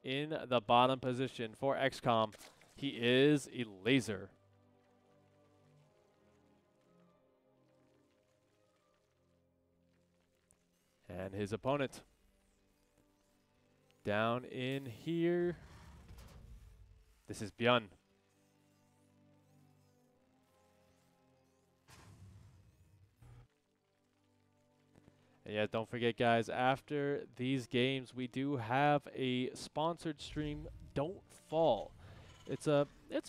in the bottom position for XCOM. He is a laser. And his opponent down in here. This is Björn. And yeah, don't forget, guys, after these games, we do have a sponsored stream, Don't Fall. It's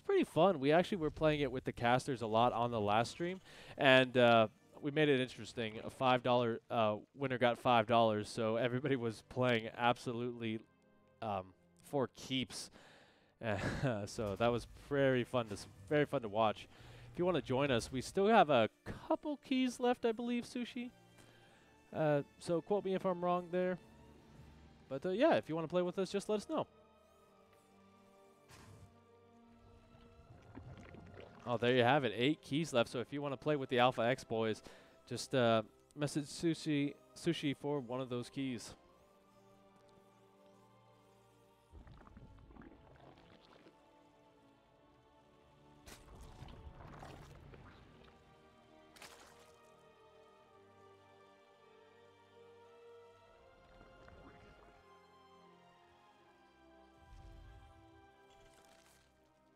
pretty fun. We actually were playing it with the casters a lot on the last stream, and we made it interesting. A $5 winner got $5, so everybody was playing absolutely for keeps. So that was very fun to watch. If you want to join us, we still have a couple keys left, I believe, Sushi. So quote me if I'm wrong there. But yeah, if you want to play with us, just let us know. Oh, there you have it. 8 keys left. So if you want to play with the Alpha X boys, just message Sushi for one of those keys.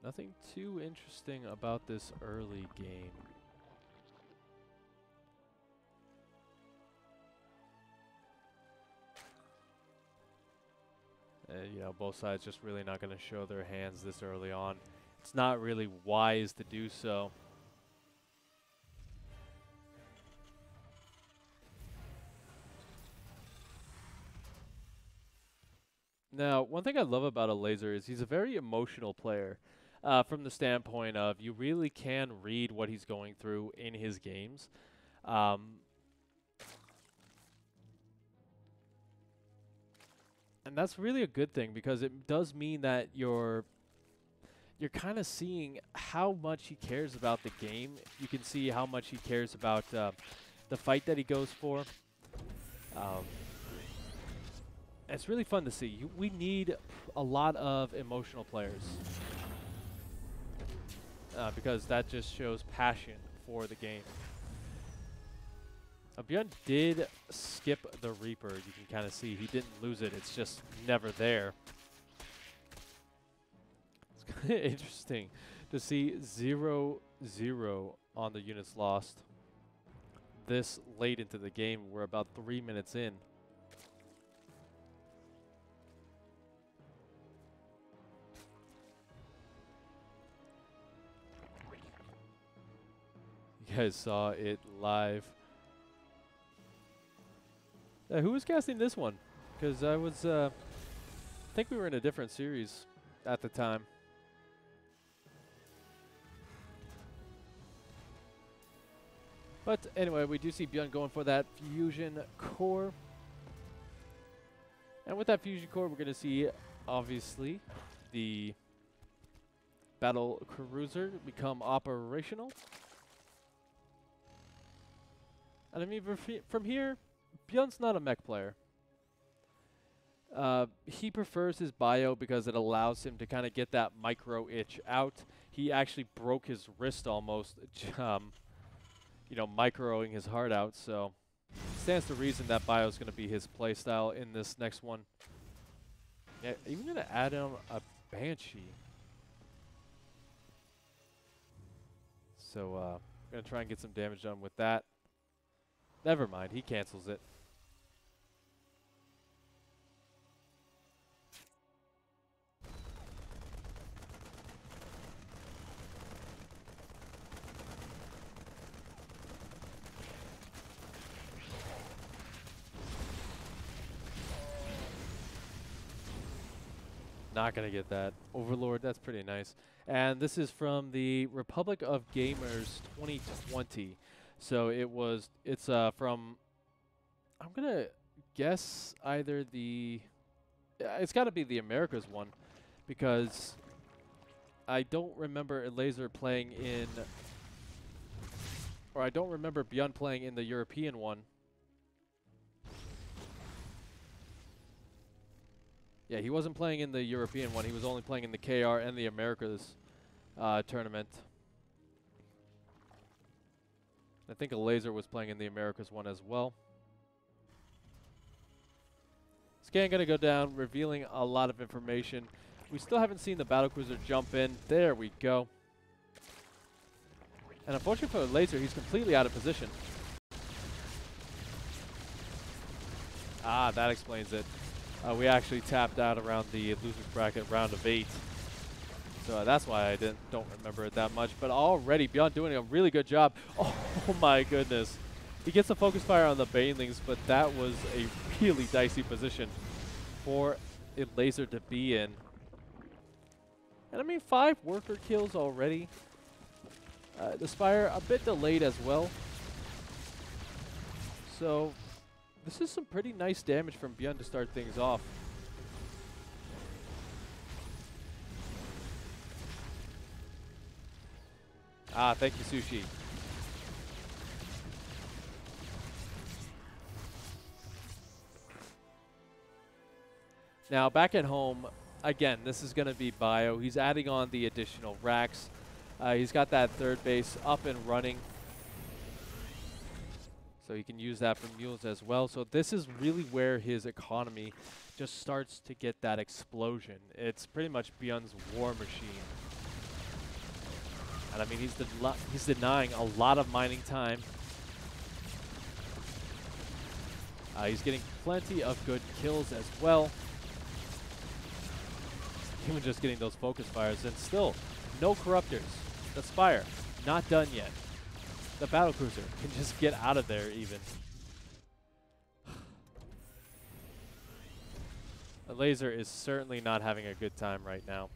Nothing too interesting about this early game. You know, both sides just really not going to show their hands this early on. It's not really wise to do so. Now, one thing I love about a laser is he's a very emotional player. From the standpoint of you really can read what he's going through in his games. And that's really a good thing because it does mean that you're kind of seeing how much he cares about the game. You can see how much he cares about the fight that he goes for. It's really fun to see. We need a lot of emotional players because that just shows passion for the game. Björn did skip the Reaper. You can kind of see he didn't lose it. It's just never there. It's kind of interesting to see 0-0 on the units lost this late into the game. We're about 3 minutes in. You guys saw it live. Who was casting this one? Because I was, I think we were in a different series at the time. But anyway, we do see Björn going for that fusion core. And with that fusion core, we're going to see, obviously, the battle cruiser become operational. And I mean, from here, Björn's not a mech player. He prefers his bio because it allows him to kind of get that micro itch out. He actually broke his wrist almost, you know, microing his heart out. So stands to reason that bio is going to be his playstyle in this next one. Yeah, even going to add on a Banshee. So going to try and get some damage done with that. Never mind, he cancels it. Not going to get that. Overlord, that's pretty nice. And this is from the Republic of Gamers 2020. So it's from, I'm going to guess either the, it's got to be the Americas one because I don't remember Laser playing in, or I don't remember Björn playing in the European one. Yeah, he wasn't playing in the European one. He was only playing in the KR and the Americas tournament. I think a Laser was playing in the Americas one as well. Scan going to go down, revealing a lot of information. We still haven't seen the Battlecruiser jump in. There we go. And unfortunately for the Laser, he's completely out of position. Ah, that explains it. We actually tapped out around the loser's bracket round of 8. So that's why I don't remember it that much. But already, Beyond doing a really good job. Oh my goodness. He gets the focus fire on the Banelings, but that was a really dicey position for a Laser to be in. And I mean, 5 worker kills already. The Spire a bit delayed as well. So this is some pretty nice damage from Beyond to start things off. Ah, thank you, Sushi. Now, back at home, again, this is going to be Bio. He's adding on the additional racks. He's got that third base up and running. So he can use that for mules as well. So this is really where his economy just starts to get that explosion. It's pretty much Beyond's war machine. And I mean, he's denying a lot of mining time. He's getting plenty of good kills as well. Even just getting those focus fires, and still no corruptors. The Spire, not done yet. The Battlecruiser can just get out of there even. The Laser is certainly not having a good time right now.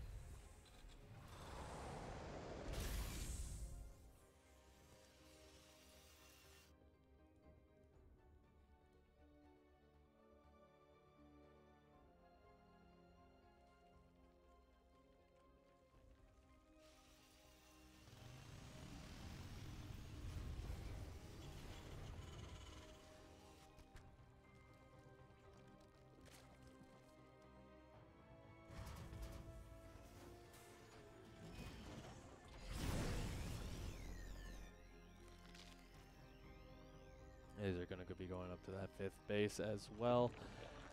Laser going to be going up to that 5th base as well.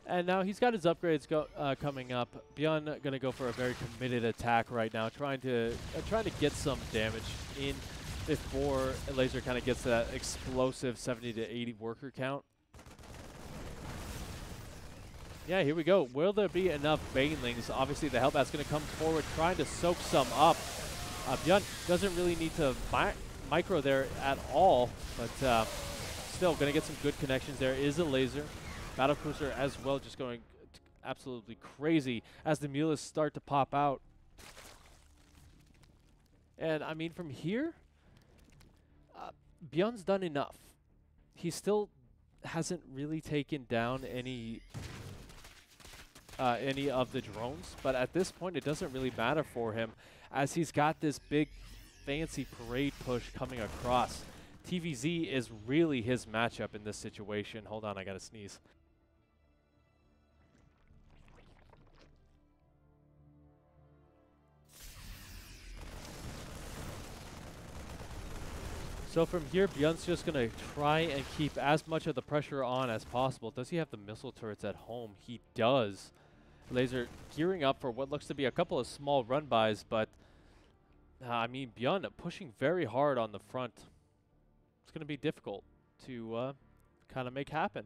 And now he's got his upgrades coming up. Beyond going to go for a very committed attack right now, trying to get some damage in before Laser kind of gets to that explosive 70 to 80 worker count. Yeah, here we go. Will there be enough Banelings? Obviously, the Hellbat's going to come forward, trying to soak some up. Beyond doesn't really need to micro there at all, but still going to get some good connections. There is a Laser. Battlecruiser as well, just going absolutely crazy as the Mulas start to pop out. And I mean, from here, Beyond's done enough. He still hasn't really taken down any of the drones, but at this point, it doesn't really matter for him, as he's got this big, fancy parade push coming across. TVZ is really his matchup in this situation. Hold on, I gotta sneeze. So from here, Beyond's just gonna try and keep as much of the pressure on as possible. Does he have the missile turrets at home? He does. Laser gearing up for what looks to be a couple of small run-bys, but I mean, Beyond pushing very hard on the front. It's going to be difficult to kind of make happen.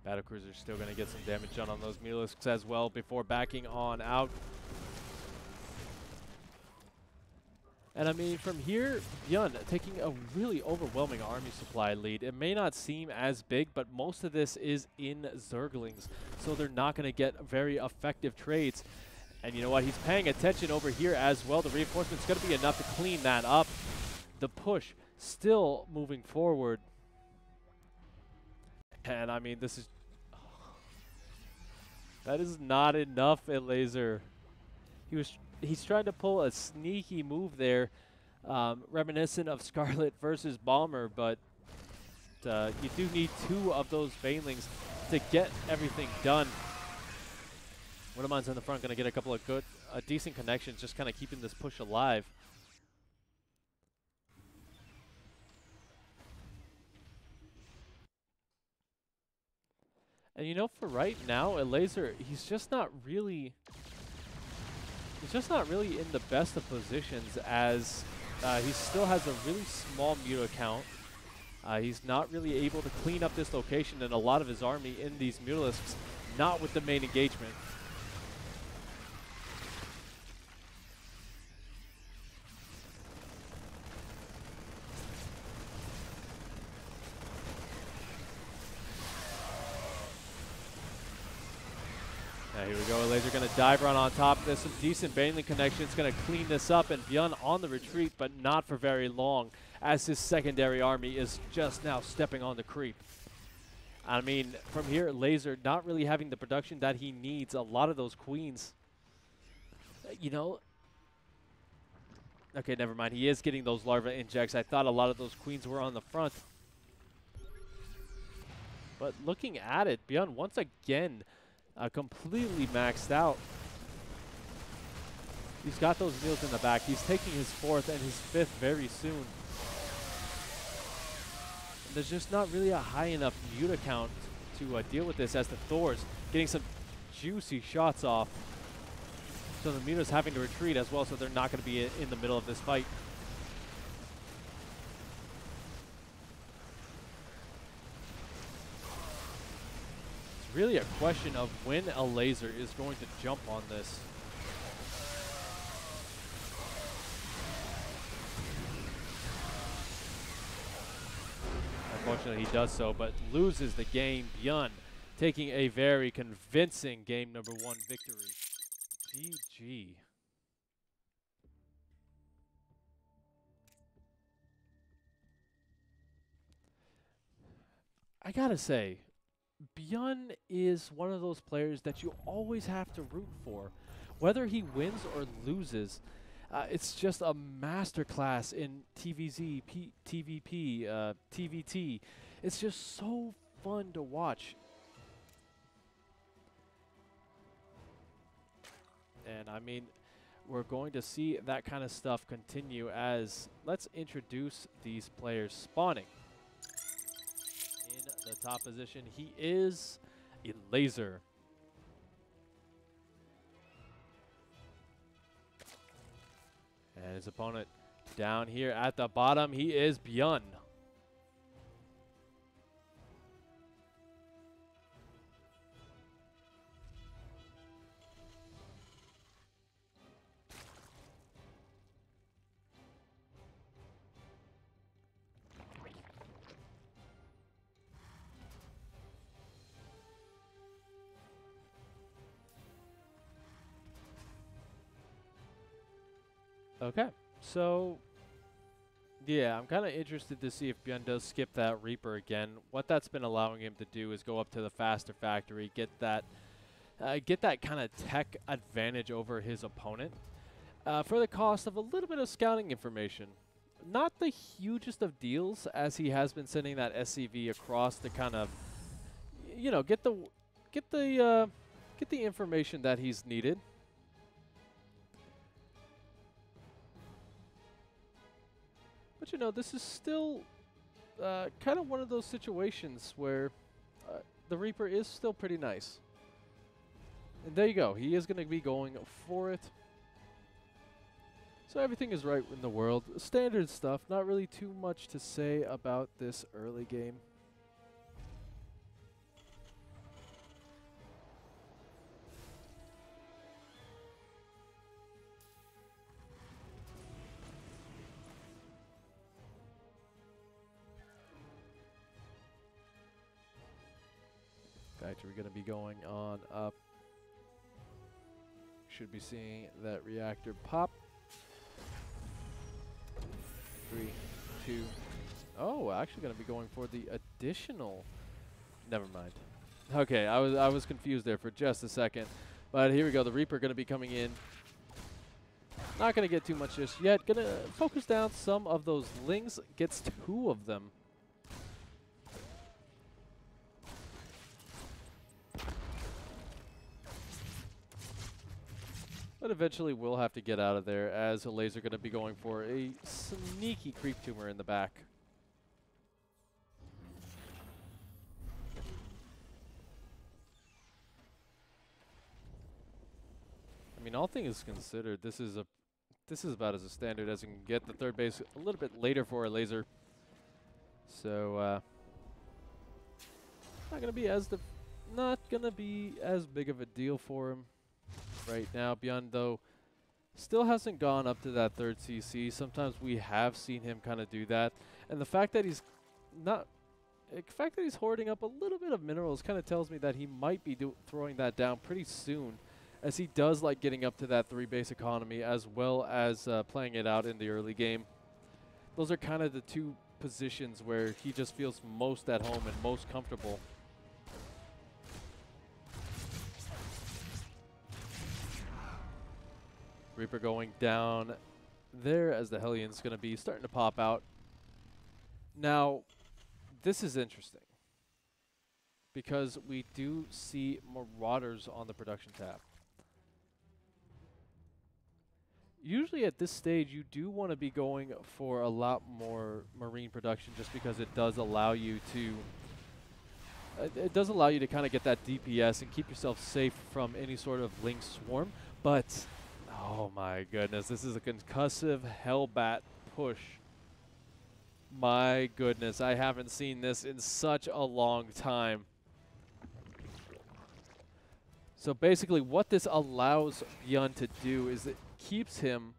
Battlecruiser's still going to get some damage done on those Mulisks as well before backing on out. And I mean, from here, Beyond taking a really overwhelming army supply lead. It may not seem as big, but most of this is in Zerglings, so they're not going to get very effective trades. And you know what? He's paying attention over here as well. The reinforcement's going to be enough to clean that up. the push still moving forward. And I mean, this is... that is not enough at Laser. He's trying to pull a sneaky move there, reminiscent of Scarlet versus Bomber, but you do need 2 of those Banelings to get everything done. One of mine's in the front, going to get a couple of good, decent connections, just kind of keeping this push alive. And you know, for right now, Laser, he's just not really in the best of positions, as he still has a really small Muta count. He's not really able to clean up this location and a lot of his army in these Mutalisks, not with the main engagement. Here we go, Laser going to dive run on top. There's some decent Baneling connections, going to clean this up, and Bjorn on the retreat, but not for very long, as his secondary army is just now stepping on the creep. I mean, from here, Laser not really having the production that he needs. A lot of those queens, you know... Okay, never mind. He is getting those larva injects. I thought a lot of those queens were on the front. But looking at it, Bjorn once again... completely maxed out. He's got those meals in the back. He's taking his 4th and his 5th very soon. And there's just not really a high enough Muta count to deal with this, as the Thor's getting some juicy shots off. So the Muta's having to retreat as well, so they're not going to be in the middle of this fight. Really a question of when a Laser is going to jump on this. Unfortunately, he does so, but loses the game. Bjorn taking a very convincing game number 1 victory. GG. I gotta say, Bjorn is one of those players that you always have to root for. Whether he wins or loses, it's just a masterclass in TVZ, TVP, TVT. It's just so fun to watch. And I mean, we're going to see that kind of stuff continue, as let's introduce these players spawning. The top position, he is in Laser. And his opponent down here at the bottom, he is Bjorn. Okay, so yeah, I'm kind of interested to see if Bjorn does skip that Reaper again. What that's been allowing him to do is go up to the faster factory, get that kind of tech advantage over his opponent for the cost of a little bit of scouting information. Not the hugest of deals, as he has been sending that SCV across to kind of, you know, get the information that he's needed. But, you know, this is still kind of one of those situations where the Reaper is still pretty nice. And there you go. He is going to be going for it. So everything is right in the world. Standard stuff. Not really too much to say about this early game. Factory going to be going on up. Should be seeing that reactor pop. 3, to... Oh, actually going to be going for the additional... Never mind. Okay, I was confused there for just a second. But here we go. The Reaper going to be coming in. Not going to get too much just yet. Going to focus down some of those Lings. Gets 2 of them. But eventually we'll have to get out of there as a Laser going to be going for a sneaky creep tumor in the back. I mean, all things considered, this is about as a standard as you can get. The third base a little bit later for a Laser, so not gonna be as big of a deal for him right now. Byun, though, still hasn't gone up to that 3rd CC. Sometimes we have seen him kind of do that, and the fact that he's hoarding up a little bit of minerals kind of tells me that he might be throwing that down pretty soon, as he does like getting up to that 3 base economy as well as playing it out in the early game. Those are kind of the 2 positions where he just feels most at home and most comfortable. Reaper going down there as the Hellions going to be starting to pop out. Now, this is interesting because we do see Marauders on the production tab. Usually at this stage, you do want to be going for a lot more Marine production just because it does allow you to kind of get that DPS and keep yourself safe from any sort of Ling swarm. But, oh my goodness, this is a concussive Hellbat push. My goodness, I haven't seen this in such a long time. So basically what this allows Byun to do is it keeps him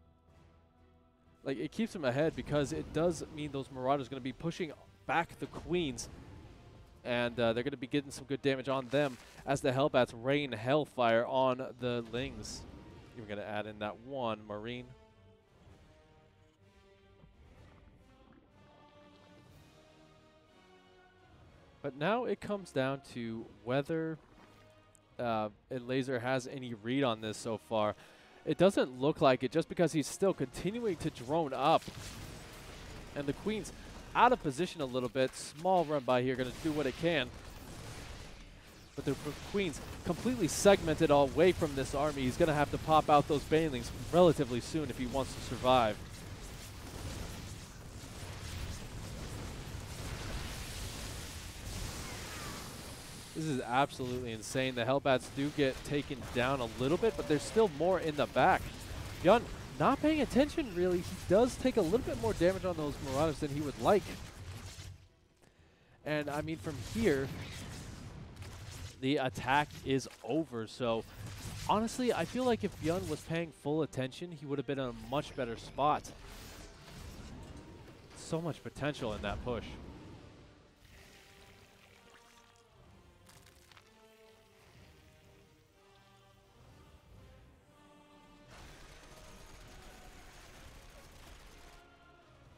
ahead, because it does mean those Marauders are going to be pushing back the Queens, and they're going to be getting some good damage on them as the Hellbats rain Hellfire on the Lings. You're going to add in that 1 Marine. But now it comes down to whether Laser has any read on this so far. It doesn't look like it, just because he's still continuing to drone up. And the Queen's out of position a little bit. Small run by here, going to do what it can. But the Queen's completely segmented away from this army. He's going to have to pop out those Banelings relatively soon if he wants to survive. This is absolutely insane. The Hellbats do get taken down a little bit, but there's still more in the back. Byun not paying attention, really. He does take a little bit more damage on those Marauders than he would like. And, I mean, from here, the attack is over. So, honestly, I feel like if Byun was paying full attention, he would have been in a much better spot. So much potential in that push.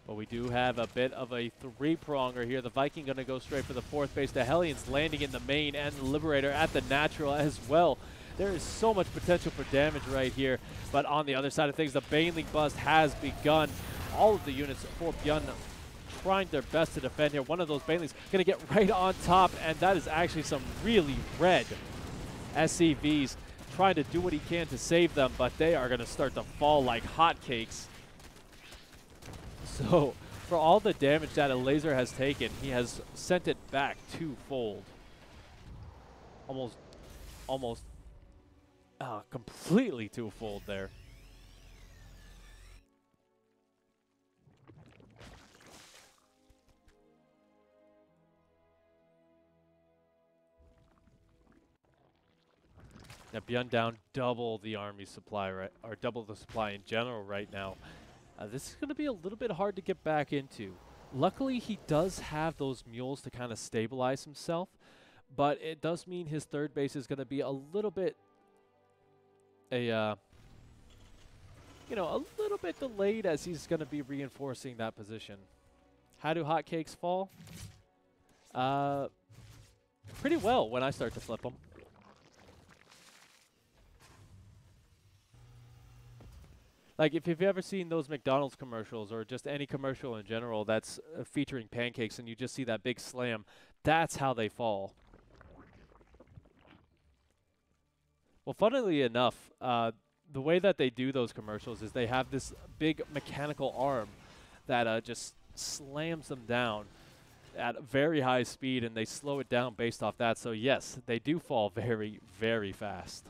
But we do have a bit of a 3-pronger here. The Viking going to go straight for the 4th base. The Hellions landing in the main, and the Liberator at the natural as well. There is so much potential for damage right here. But on the other side of things, the Baneling bust has begun. All of the units for Byun trying their best to defend here. One of those Banelings going to get right on top, and that is actually some really red SCVs trying to do what he can to save them, but they are going to start to fall like hotcakes. So, for all the damage that a Laser has taken, he has sent it back 2-fold. Almost completely 2-fold there. Now Byun down double the army supply, or double the supply in general right now. This is going to be a little bit hard to get back into. Luckily, he does have those mules to kind of stabilize himself, but it does mean his 3rd base is going to be a little bit, a little bit delayed, as he's going to be reinforcing that position. How do hotcakes fall? Pretty well when I start to flip them. Like, if you've ever seen those McDonald's commercials or just any commercial in general that's featuring pancakes and you just see that big slam, that's how they fall. Well, funnily enough, the way that they do those commercials is they have this big mechanical arm that just slams them down at very high speed, and they slow it down based off that. So, yes, they do fall very, very fast.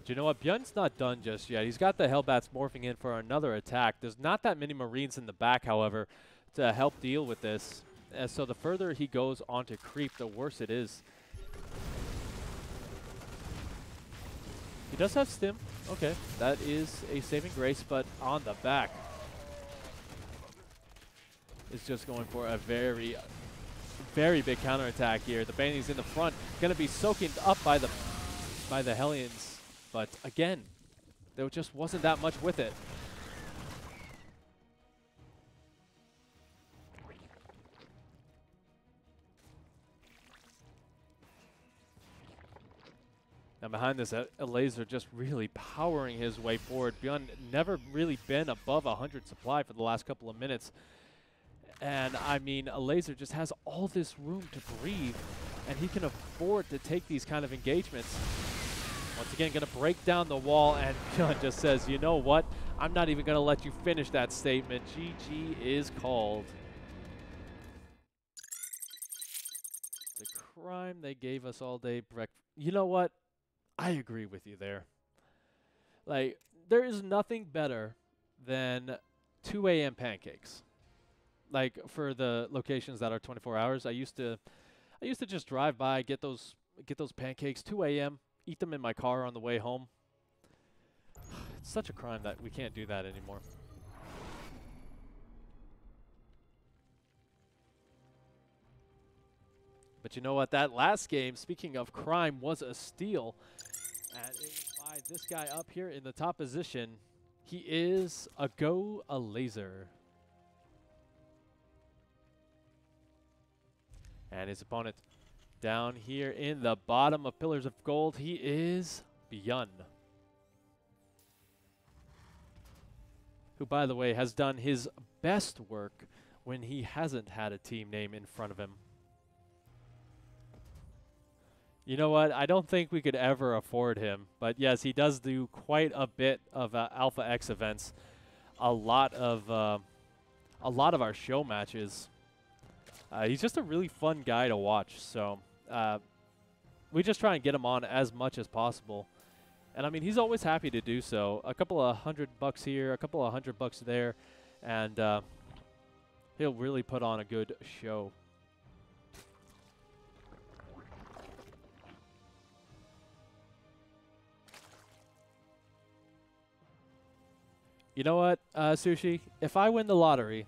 You know what? Bjorn's not done just yet. He's got the Hellbats morphing in for another attack. There's not that many Marines in the back, however, to help deal with this. So the further he goes onto creep, the worse it is. He does have stim. Okay, that is a saving grace, but on the back is just going for a very, very big counterattack here. The Baneys in the front going to be soaking up by the Hellions. But again, there just wasn't that much with it. Now behind this, Laser just really powering his way forward. Bjorn never really been above 100 supply for the last couple of minutes. And I mean, Laser just has all this room to breathe, and he can afford to take these kind of engagements. Once again, going to break down the wall, and Bjorn just says, you know what? I'm not even going to let you finish that statement. GG is called. The crime they gave us all day breakfast. You know what? I agree with you there. Like, there is nothing better than 2 a.m. pancakes. Like, for the locations that are 24 hours, I used to just drive by, get those pancakes 2 a.m., eat them in my car on the way home. It's such a crime that we can't do that anymore. But you know what? That last game, speaking of crime, was a steal. And it was by this guy up here in the top position. He is a Laser. And his opponent down here in the bottom of Pillars of Gold, he is Bjorn, who, by the way, has done his best work when he hasn't had a team name in front of him. You know what? I don't think we could ever afford him, but yes, he does do quite a bit of Alpha X events. A lot of our show matches. He's just a really fun guy to watch, so we just try and get him on as much as possible. And I mean, he's always happy to do so. A couple of $100 here, a couple of $100 there, and he'll really put on a good show. You know what, Sushi? If I win the lottery,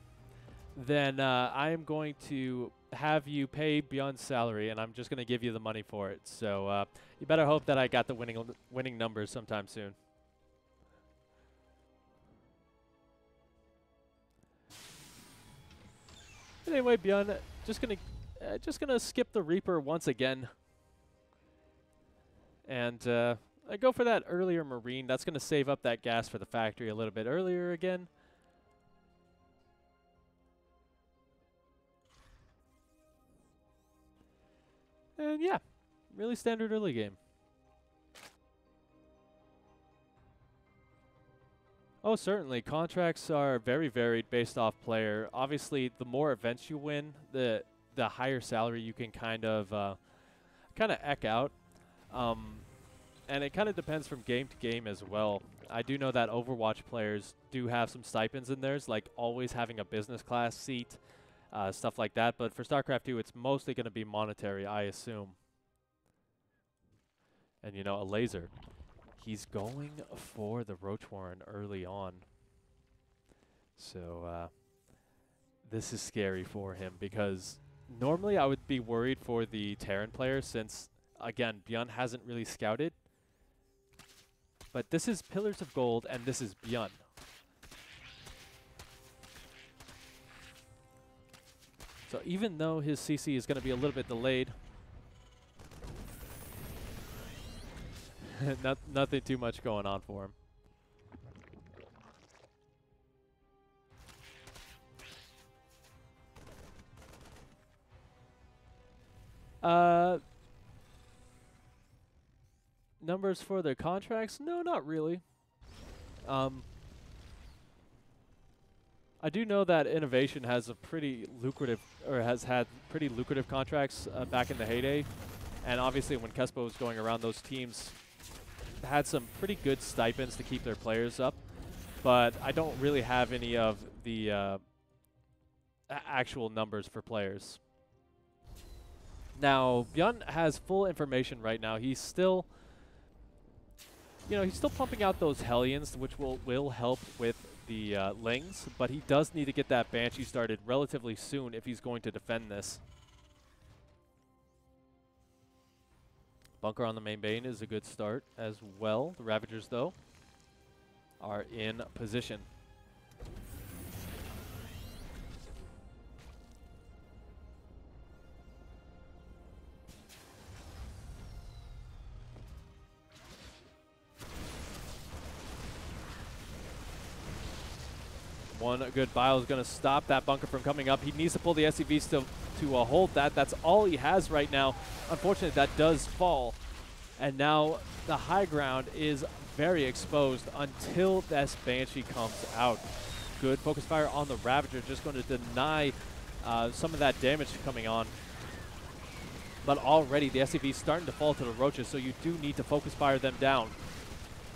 then I am going to have you pay Bjorn's salary, and I'm just going to give you the money for it. So you better hope that I got the winning numbers sometime soon. Anyway, Bjorn, just gonna skip the Reaper once again, and I go for that earlier Marine. That's gonna save up that gas for the factory a little bit earlier again. And yeah, really standard early game. Oh, certainly. Contracts are very varied based off player. Obviously, the more events you win, the higher salary you can kind of eck out. And it kind of depends from game to game as well. I do know that Overwatch players do have some stipends in theirs, like always having a business class seat, stuff like that. But for StarCraft 2, it's mostly going to be monetary, I assume. And, you know, a Laser. He's going for the Roach Warren early on. So this is scary for him because normally I would be worried for the Terran player since again, Bjorn hasn't really scouted. But this is Pillars of Gold, and this is Bjorn. So even though his CC is going to be a little bit delayed, nothing too much going on for him. Numbers for their contracts? No, not really. I do know that Innovation has a pretty lucrative, or has had pretty lucrative contracts back in the heyday. And obviously when Kespo was going around, those teams had some pretty good stipends to keep their players up. But I don't really have any of the actual numbers for players. Now, Bjorn has full information right now. He's still, he's still pumping out those Hellions, which will help with the Lings, but he does need to get that Banshee started relatively soon if he's going to defend this. Bunker on the main bane is a good start as well. The Ravagers, though, are in position. One good bile is going to stop that bunker from coming up. He needs to pull the SCVs to hold that. That's all he has right now. Unfortunately, that does fall. And now the high ground is very exposed until this Banshee comes out. Good focus fire on the Ravager, just going to deny some of that damage coming on. But already the SCV is starting to fall to the Roaches, so you do need to focus fire them down.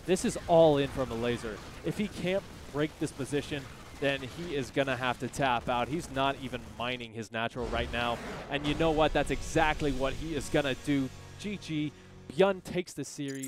This is all in from a laser. If he can't break this position, then he is going to have to tap out. He's not even mining his natural right now. And you know what? That's exactly what he is going to do. GG. Bjorn takes the series.